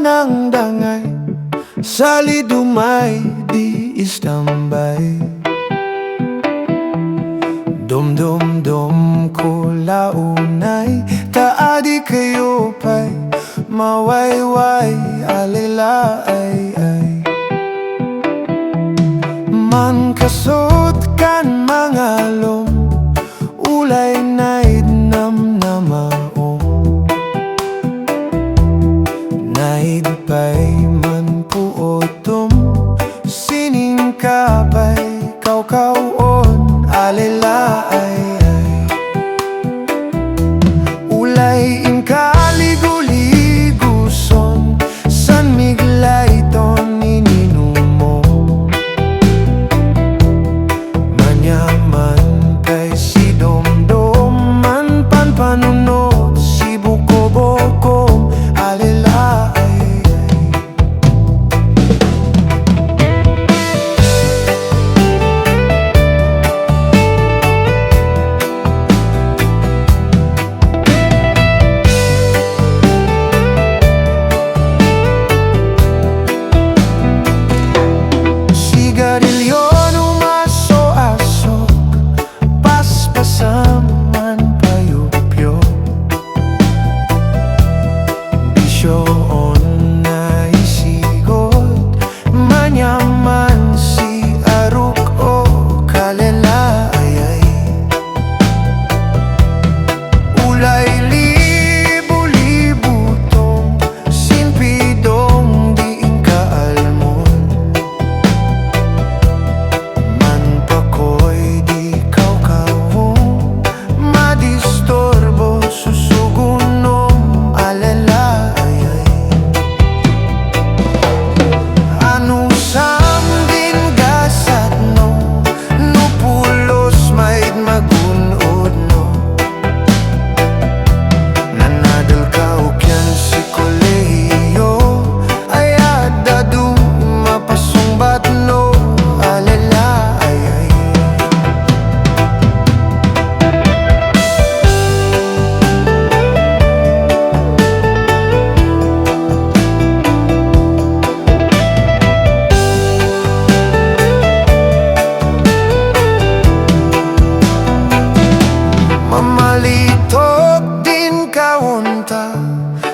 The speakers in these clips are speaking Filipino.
ng dangay, Salidumay di Istambay. Dum-dum-dum ko launay, taadi kayo pa'y mawayway, alila ay man kasot kan mga lom, ulay na'y namnamaong naid pa'y man puotom, sining kapay kaw-kawon, alila ay ulay inkaligo-liguson, san miglay ton ininumo, manyaman kay si domdom, man panpanunod si buko-boko, alila ay sigarilyo numaso-asok, paspasaman payupyo, bisyoon na isigot, manyaman si aruk o kalela ay ulay libu-libutong, sinpidong diing kaalmon, man pakoy di kaw-kawong, madistorbo susugunom, alala ay ano sam din gasat no, nupulos maid magunod no, nanadal ka ukyan si kolehiyo, ay adadu mapasungbat no, alala ay mamalitok din kaunta,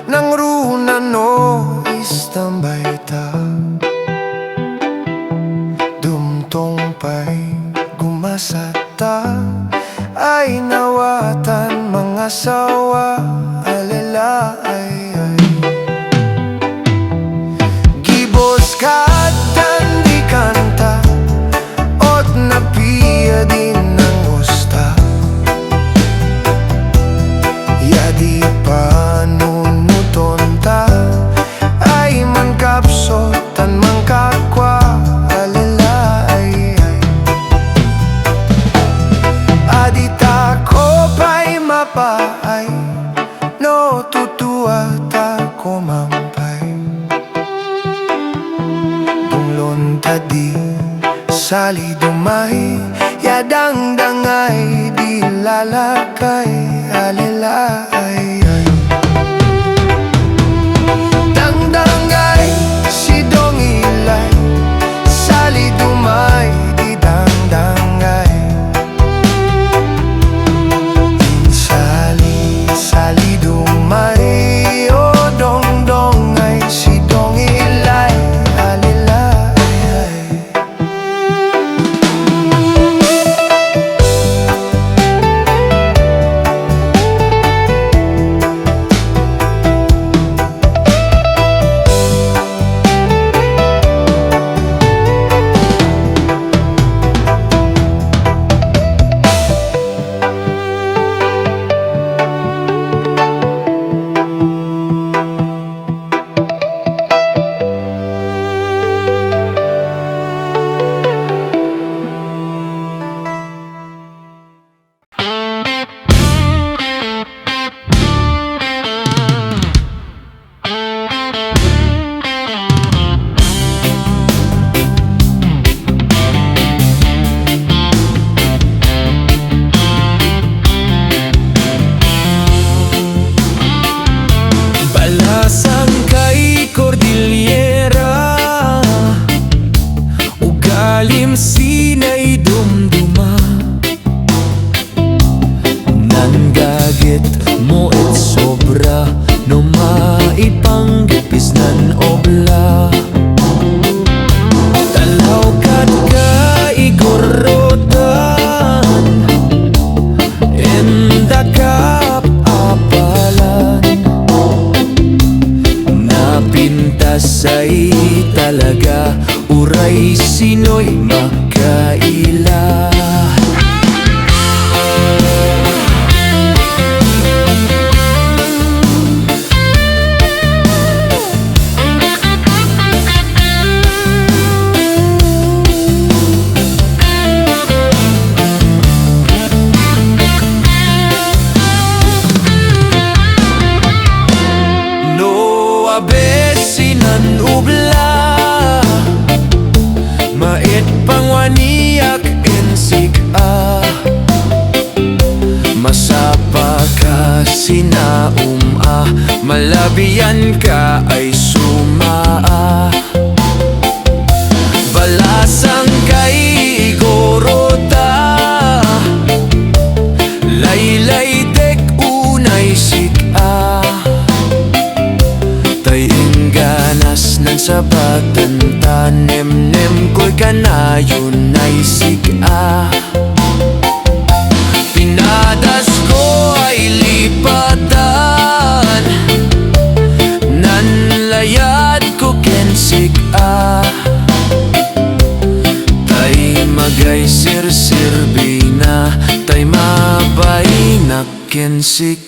nang runa no Istambay ta, dumtong pa'y gumasata, ay nawatan mga sawa, alala ay gibos katan di kanta, ot napiya din ng usta, yadi panunuton ta, ay man kapsotan man kakwa, alala ay adita ko pa'y mapaay, no tutua ta ko mampay, bunglon tadi Salidumay, yadang dangay di lalakay, alila ay dangdangay si dongilay, Salidumay di dangdangay, Salidumay o dongdongay si dongilay, alila ay lalim sinay dumduma. Nanggagit mo it sobra, no maipanggipis nan obla. Talaw kat ka igorotan, enda kap apalan. Napintas ay talaga, uray sino'y makaila. Besinan ubla, mait pangwaniak insik masapa ka sinaum malabian ka ay suma. Balasang kay igorota, laylay dek unay sik ganas ng sabatan tanem-nem ko'y kanayon ay siga. Pinadas ko ay lipatan, nanlayad ko kensik tay magay sir-sirbi na, tay mabay na kensik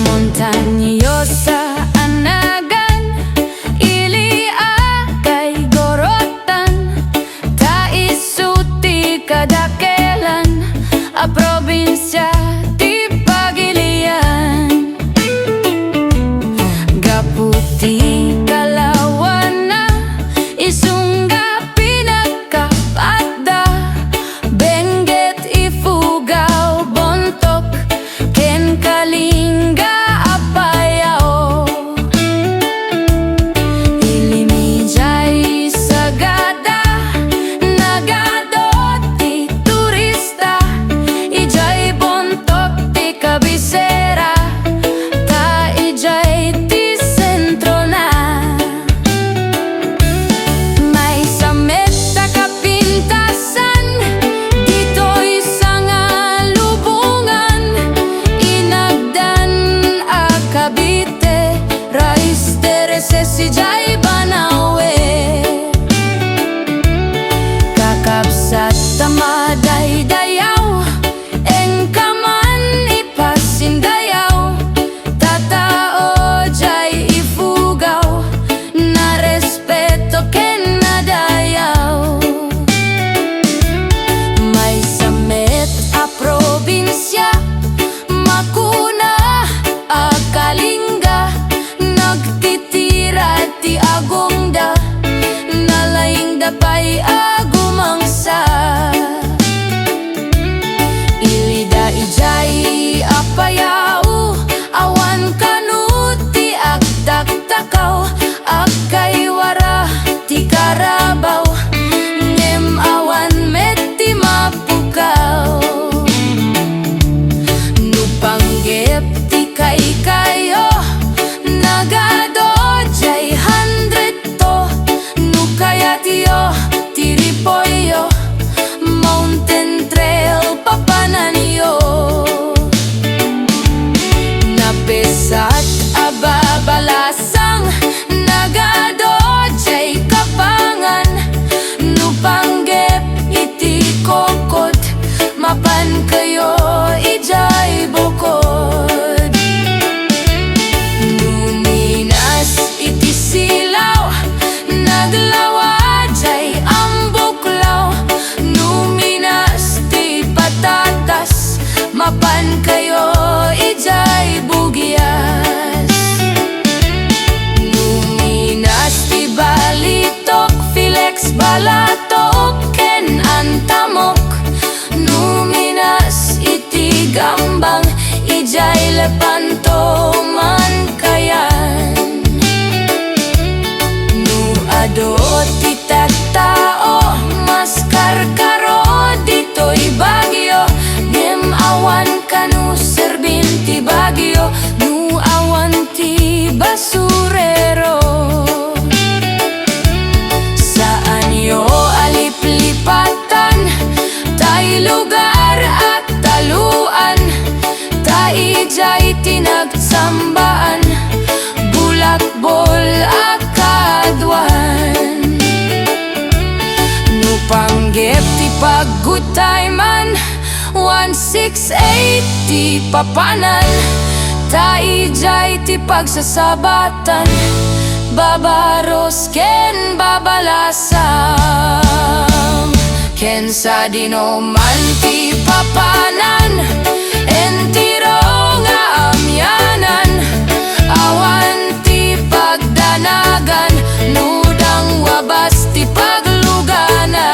Montanyosa anagan, ilia kay gorotan, ta isuti kadakelan, a probinsya ti Pagilian. Gaputi kalawan na, isungga pinagkapada, benggit ifugaw bontok, ken kalingga si jay banawe, kakapsat tamaday dayaw, engkaman ipasindayaw, tatao jay ifugaw, na respeto ken nadayaw. May samet a probinsya, makuna a kalingga, ti agongda, nalaing dapay agumangsa. ijay tinagsambaan, bulakbol akadwan. Nupanggep ti paggutay man, 1680 papanan. Ta ijay ti pagsasabatan, babaros ken babalasang. Ken sa dinuman ti papanan, entiro nga amyanan. Awan ti pagdanagan, nudang wabas ti pagluganan.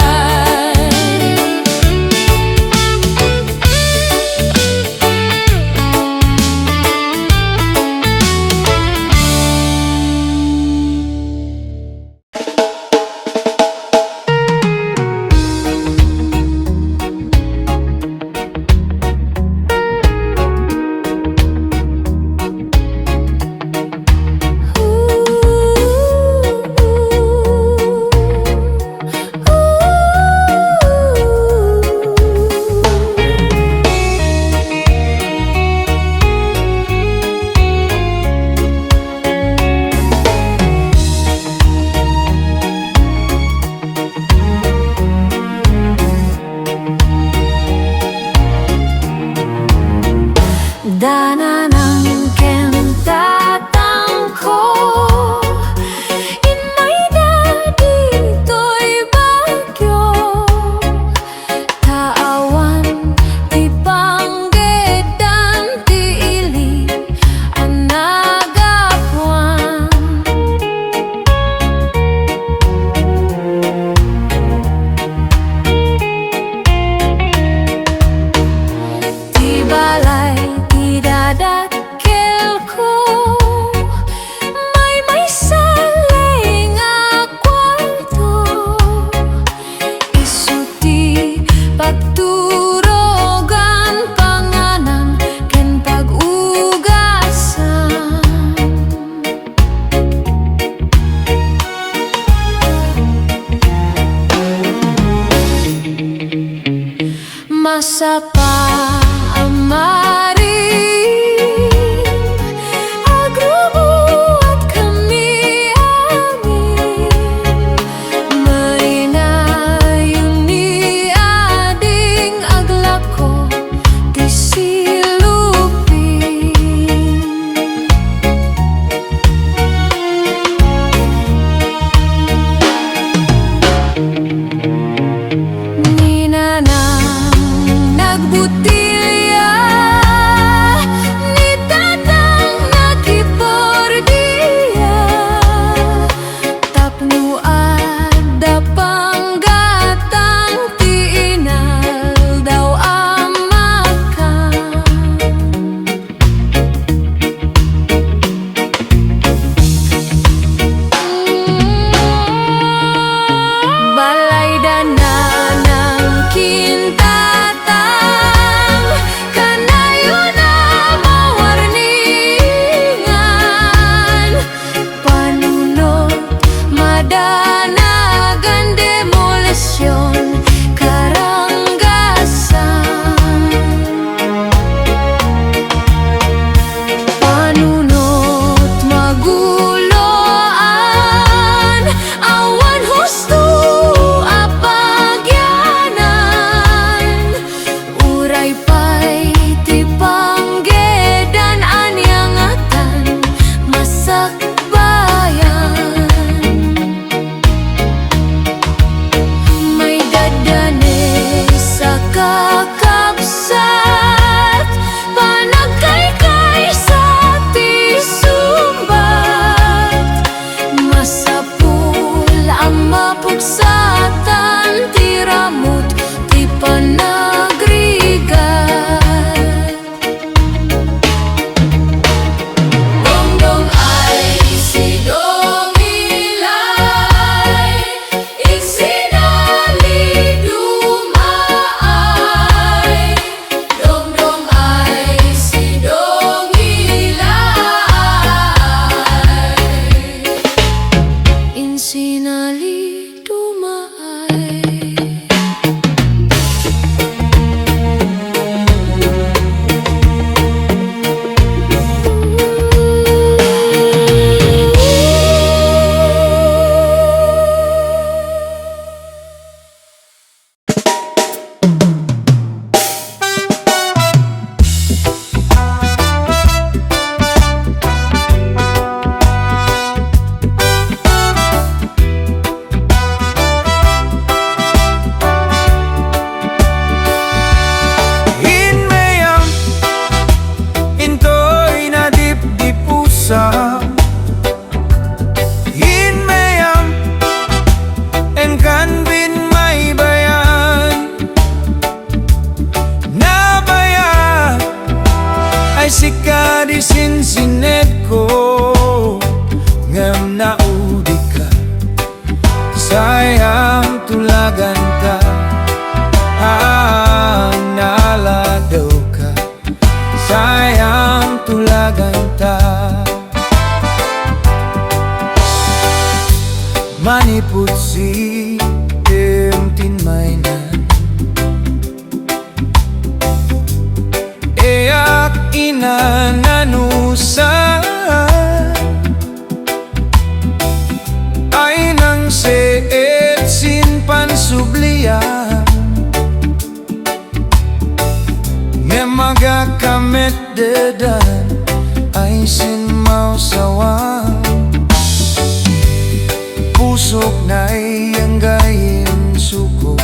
Masapa amari agrubuat kami amin, maynayon ni ading aglako ti silupin. Ninanang nagbut dedan ay sinmausawang pusok na iyanggayin suko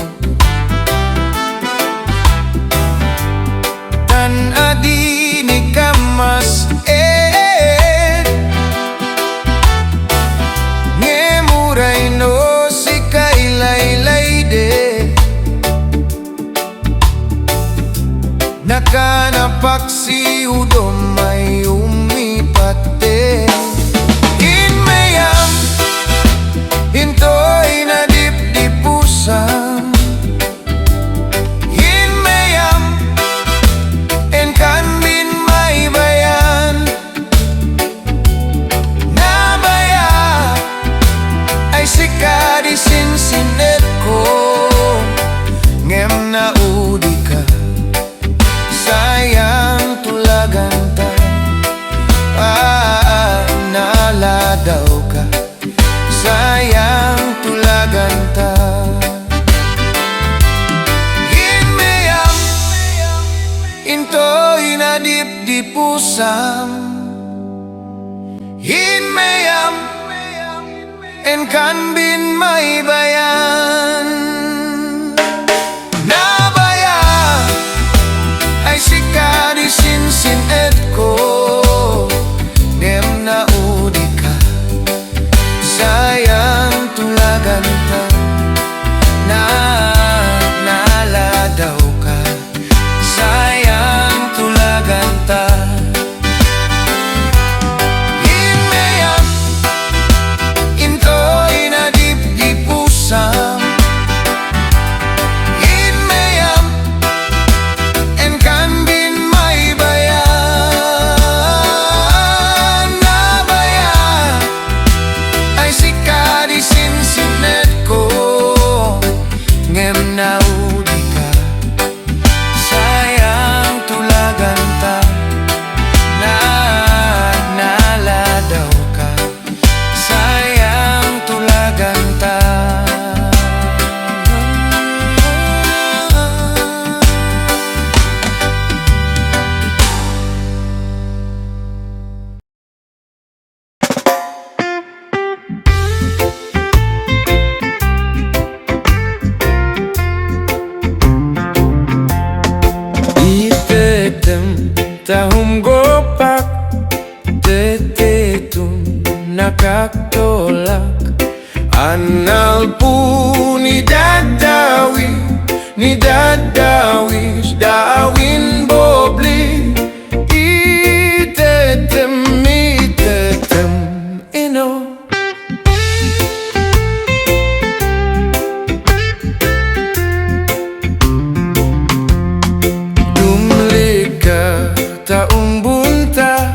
tan adi ni kamas ngemuray no si kailaylay de nakanapak si udom may umipate inmayam hintoy na dip-dipusam inmayam enkan bin may bayan nabaya ay sikadisin sinet ko ngem na udi ka sayang tulagan ta naladaw ka sayang tulagan ta hinmayam intoy na dip-dipusam hinmayam enkan bin may bayan nabaya ay sikadisin sinet ko nem na udi ka sayang tulagan ta naladaw ka sayang tulagan ta hinmayam intoy na dip-dipusam hinmayam enkan bin may bayan nabaya ay sikadisin sinet ko ngem naudi ka sayang tulagan ta naladaw ka sayang tulagan ta Itetem tahum gopak tetetun nakaktolak anal pu ni dadawi dawin bobli itetem ino taong bunta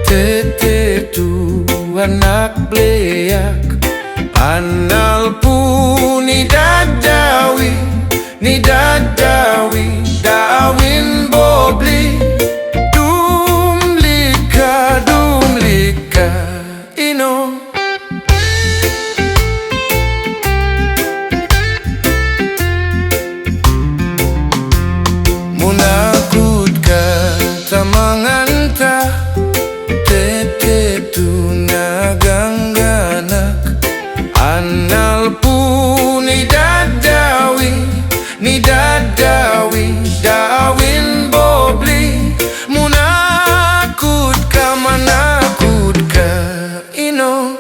tetetu anak bleyak anal pu ni dadawi dawin bobli dumlika ino munakut ka tamanganta tetetu nagangganak anal pu ni dadawi dawin bobli munakut ka manakut ka ino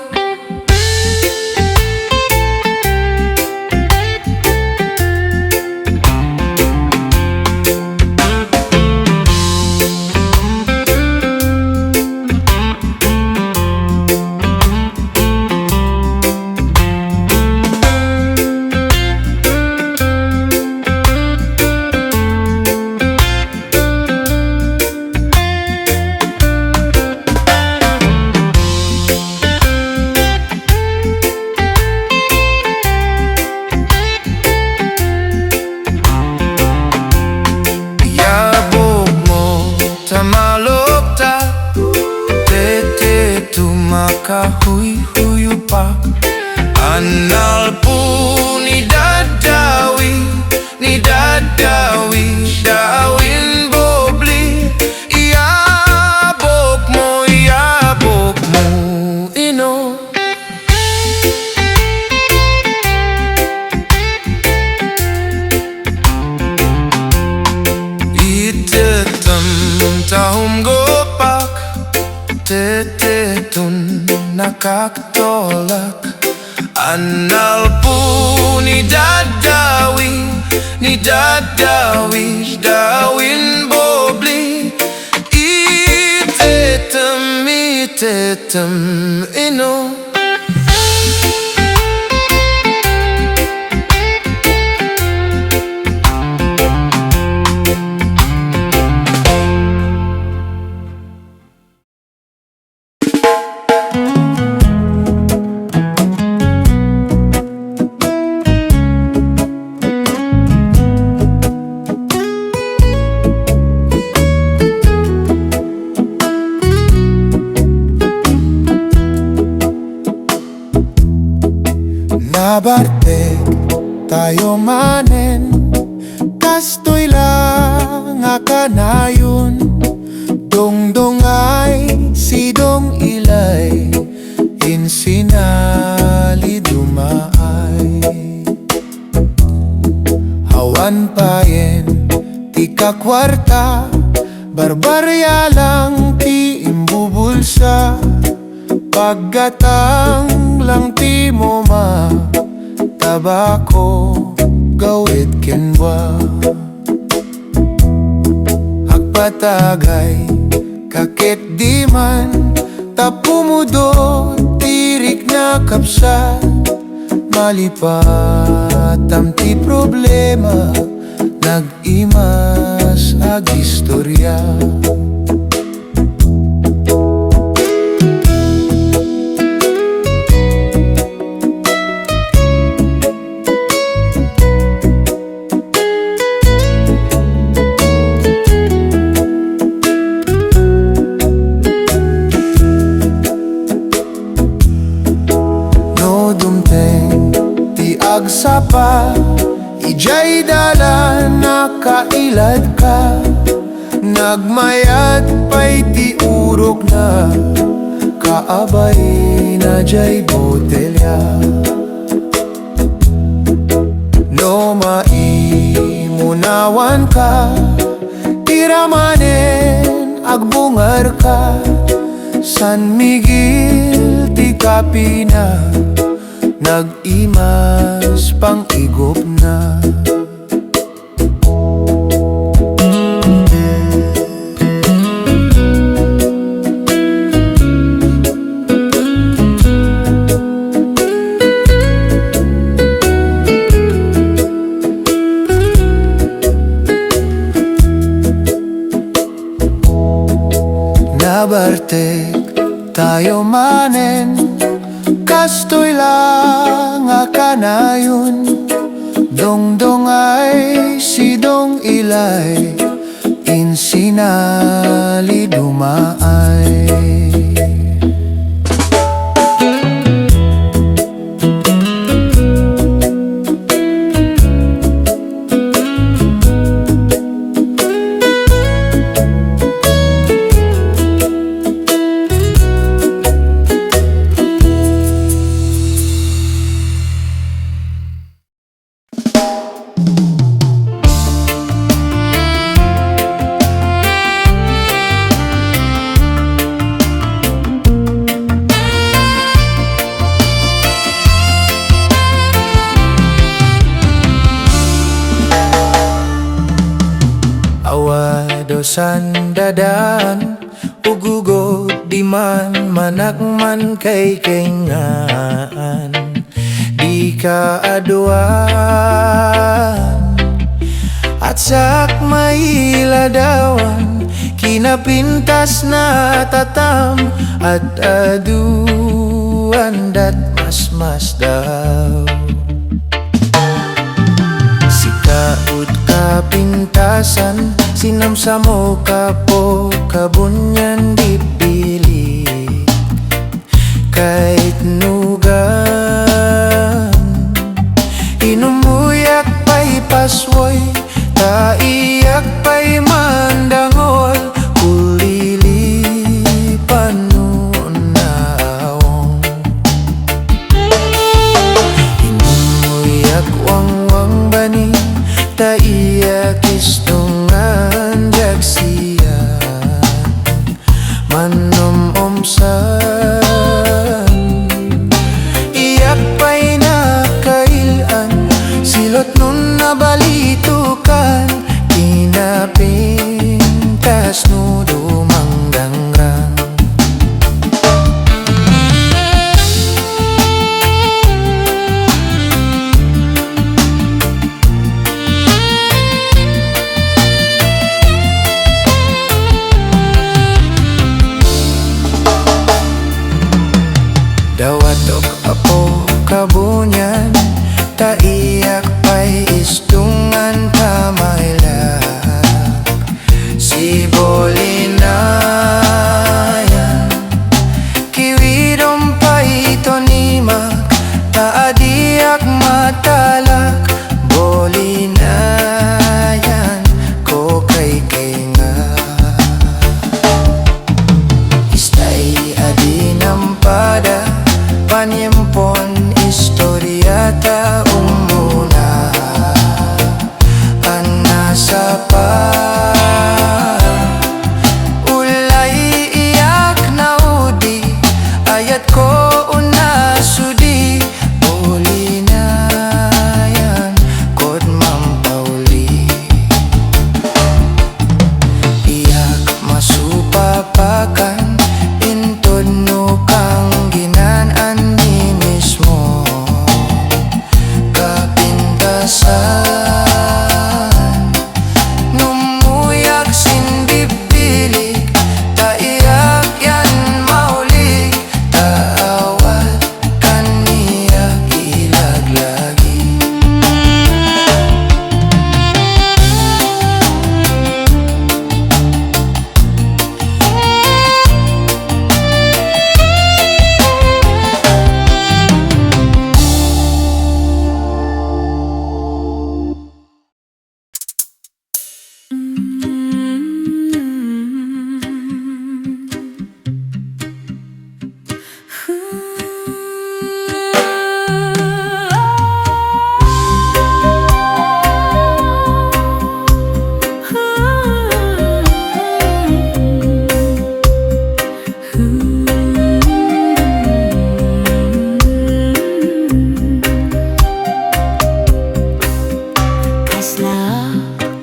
makahuy-huyupak anal pu ni dadawi dawin bobli Tumgopak tetetun nakaktolak Anal po ni dadawi dawin bobli Itetem ino Bateg tayo manen kastoy lang akanayon dongdongay sidong ilay Salidumay hawan payen ti kakwarta barbarya lang ti imbubulsa paggatang lang ti moma tabako gawit kenwa agpatagay kakit di man tapumudo tirik na kapsa malipatam ti problema nag-imas ag istorya Sapa ijay dala nakailad ka nagmayat pa'y ti urok na kaabay na jay botelya no maimunawan ka iramanen agbungar ka San Miguel ti Kapina nag-imas pang igop na Nabartek tayo manen kastoy lang akanayon dongdongay sidong ilay Salidumay sandadan ugugot di man manakman kay kengaan di ka aduan at sak mailadawan kinapintas na tatam at aduan dat mas daw sikaut kapintasan sinamsa mo kapo kabunyan dipili kahit nugan inumuyak pa'y paswoy taiyak pa'y mandangol kulilipan nun naawong inumuyak wang bani taiyak istungan jaksiya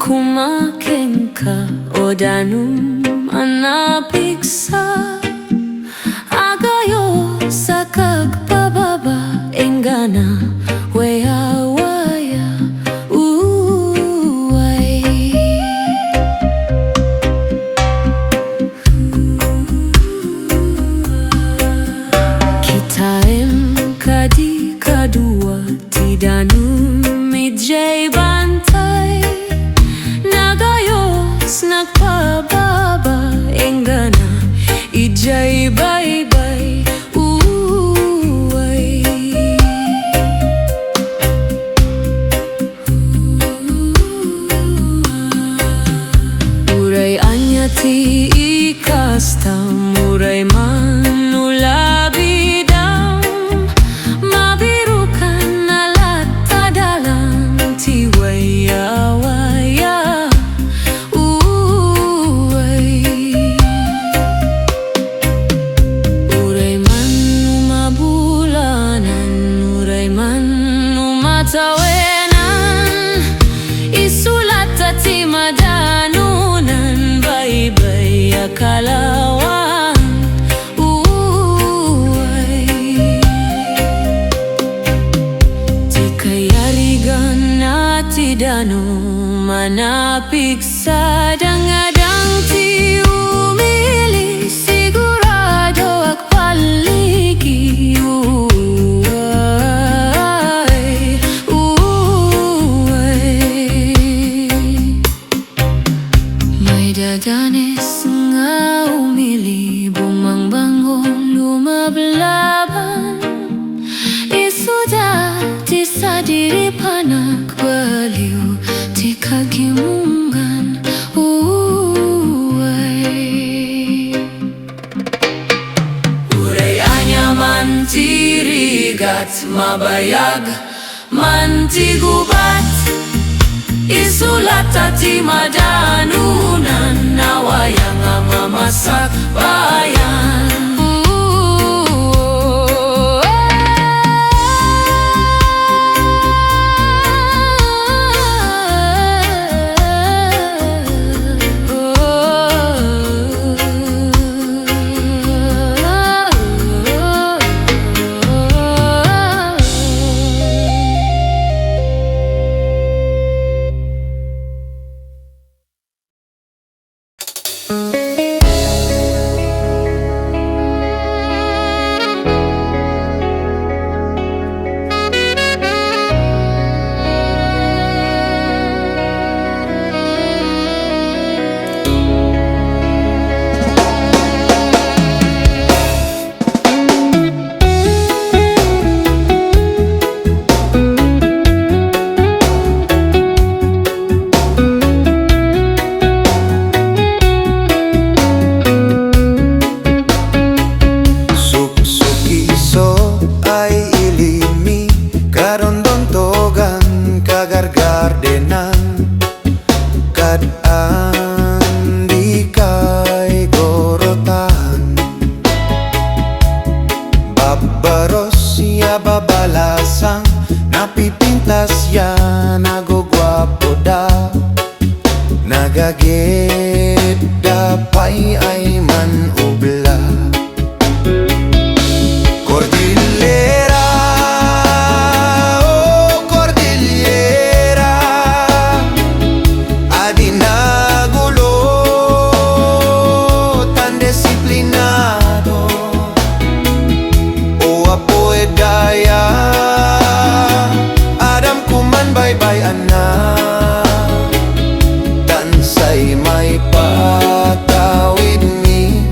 kumakengka o danum anapigsa agayo sa kagpababa enggana waya-waya uway kitaem kadi kadua ti danum midjay bantay nagayos nagpababa enggana ijay bye-bye uway uray anya ti ikasta muray manulabidam mabirukan nalatadalang ti waya-waya uway uray man umabulanan uray man umatawenan isulat ti madanunan bye-bye akalawan uway ti kayarigan na ti danum manapig sa dangadang ti umili sigurado agpaligi uway uway may dadanes nga umili bumangbangong lumablaban isuda ti sa diripanak baliw ti kagimungan uway uray anya man ti rigat mabayag man ti gubat isulat ti madanunan nawaya nga mamasak bayan Balasang napipintas ya nagugwapo da nagagit dapay ay man ubla Cordillera oh Cordillera adinagulo tan disiplinado o apoy daya Adam kuman bye-bye anak tansay may patawid mi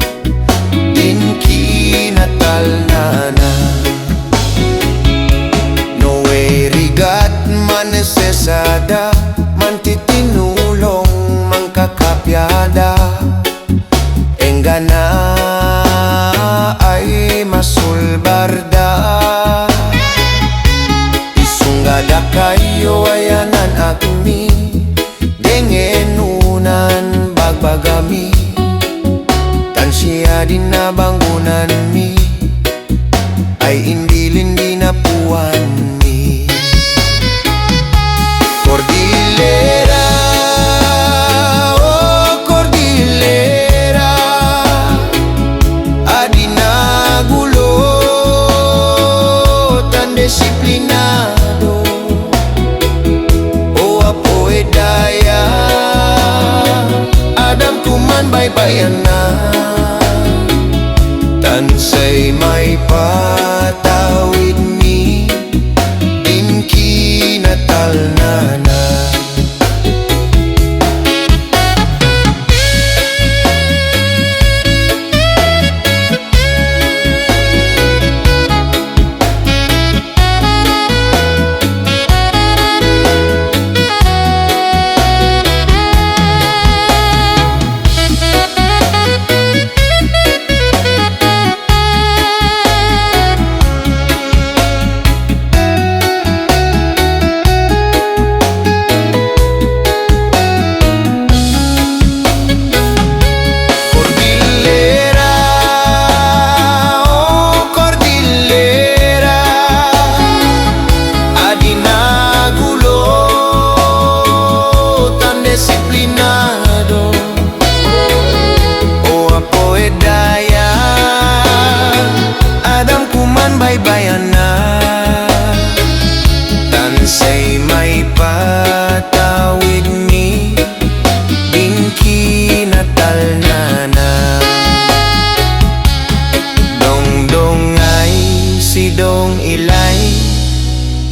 din kinatal nana no way rigat man nesesada man titinulong man kakapyada enggana ay masulbarda isunggada kayo ayanan akmi dengenunan bagbagami tan siya din na bangunan mi ay indilin na puan mi Cordillera may bayanan, tansay may patawid mi, din kinatalnanan.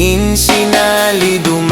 In Salidumay